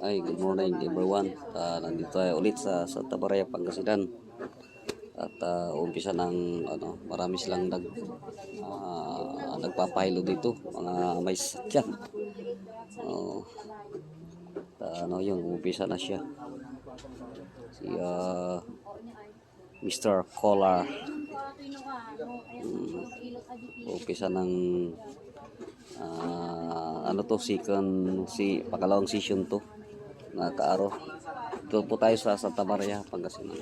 Ay, good morning everyone. Nandito tayo ulit sa Santa Maria, Pangasinan. At umpisa ng marami silang nagpapahilo dito, mga may sakyan. Yun, umpisa na siya. Si Mr. Collar. Umpisa ng pakalawang session to na kaaro. Ito po tayo sa Santa Maria, Pangasinan.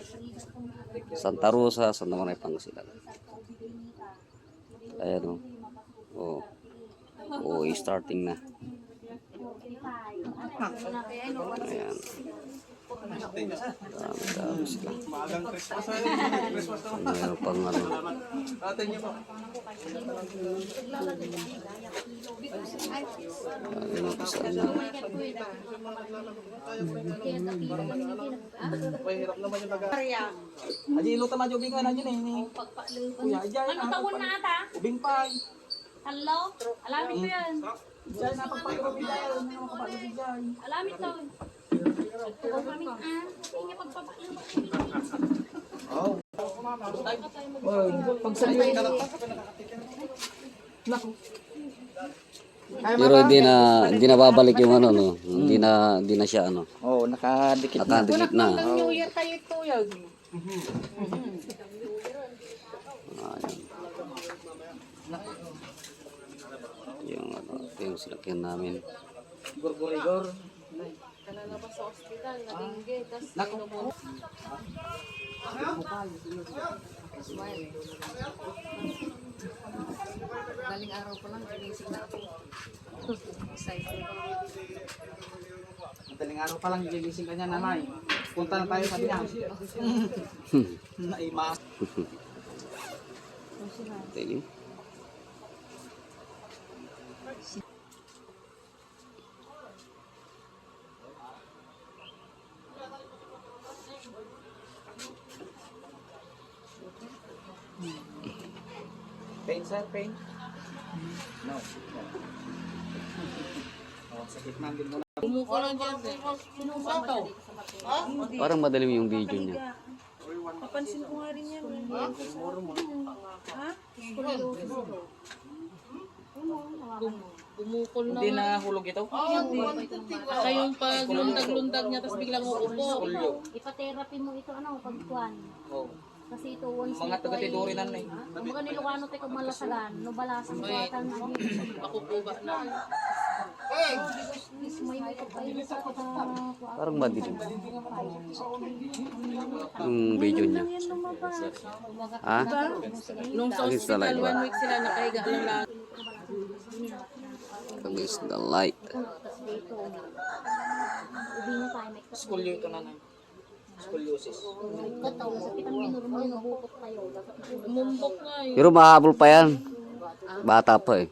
Santa Rosa, Santa Maria, Pangasinan. Ayan starting na. Ayan. Dami sila. Mayroon pang Ajilo ta majo bingan anyo ni. Ano taon na ata? Ubing pa. Hello? Alamit ko yan. Diyan na pagpapagawa Alamit to. Hindi pagpapalo. Oh. Pagsalita ka lang. Naku. Pero hindi na babalik yung hindi na siya Oh, nakadikit na. New Year tayo ito yun. Yung silakyan namin. Gurgurigor. Kanala pa sa ospital, nadingge, tas Naku. Galing araw pa lang, ginising na ako. Excited. Madaling araw pa lang gigising ka niya, nanay. Punta na tayo sa niya. Naima. Teli. Pain, sir? Pain? No. Oh, sakit man din muna. Bumuko lang dyan. Sinusaw. Parang madalim yung video niya. Papansin ko nga rin yan. Ha? Bumukol na. Hindi na hulog ito? Kaya yung paglundag-lundag niya, tapos biglang uupo. Ipa-therapy mo ito, pagkuhan. Oh. Kasi ito, once Mga taga-tidurinan na eh. Ang mga nilukano tayo kung malasagan, no balasan mo atan na Ako po ba na? may ito pa yun sa Parang madilim. Yung video niya. Ha? Nung sa Against the light hospital, ba? 1 week sila nakahiga lang lahat. Against the light. ubi na tayo, may Skolyo ito, nanay. Scoliosis. kataw, sa pitang normal na bukot tayo. Umumbok nga eh. Pero mahabol pa yan. Bata pa eh.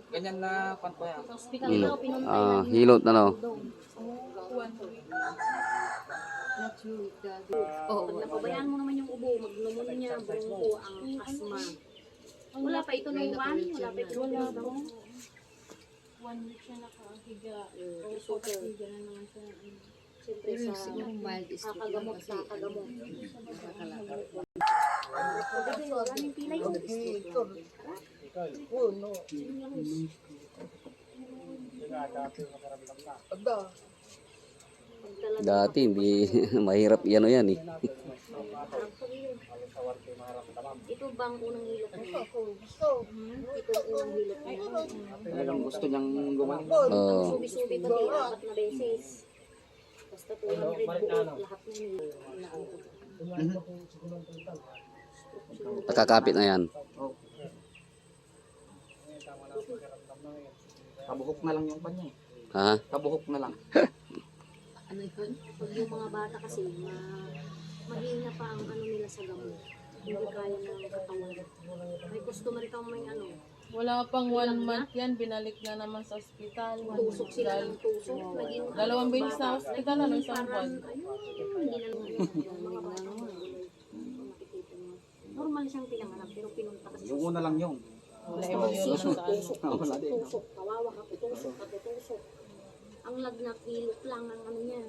Ganyan na pan pa yan. Hospital daw, pinuntay Hilot na napabayaan mo naman yung ubo, magpneumonia, bronco, ang asma. Wala pa ito nung one, wala pa ito nung one. 1 week siya nakahiga. So, higa na naman siya. Siyempre sa kakagamot. Maraming pila yun. Dati hindi mahirap yan eh. Ito bang unang hilot mo? Ito ang unang hilot mo. Talagang gusto niyang gumaling. Subi-subi ba di 4 na beses? Basta 200 buot lahat na nila. Nakakapit na yan. Oh. Kabuhok na lang yung kanya eh. Ha? Kabuhok na lang. Ano yun? Pag yung mga bata kasi, mahina pa ang nila sa gamot. Hindi kaya ng katawan. May customer kang may Wala pang 1 month yan, binalik na naman sa ospital. tusok sila ng tusok. Naging 2 beses sa ospital, isang buwan. hindi na mga bata. Normal siyang pinanganak, pero pinunta kasi Yung una lang yung. Wala ibang yun sa ano. tusok, kawawa ka, tusok. Ang lagnat, ilok lang ang ano niya.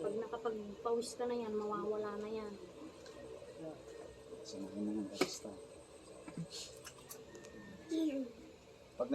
Pag nakapagpawis ka na yan, mawawala na yan. Sa mga basta. Pag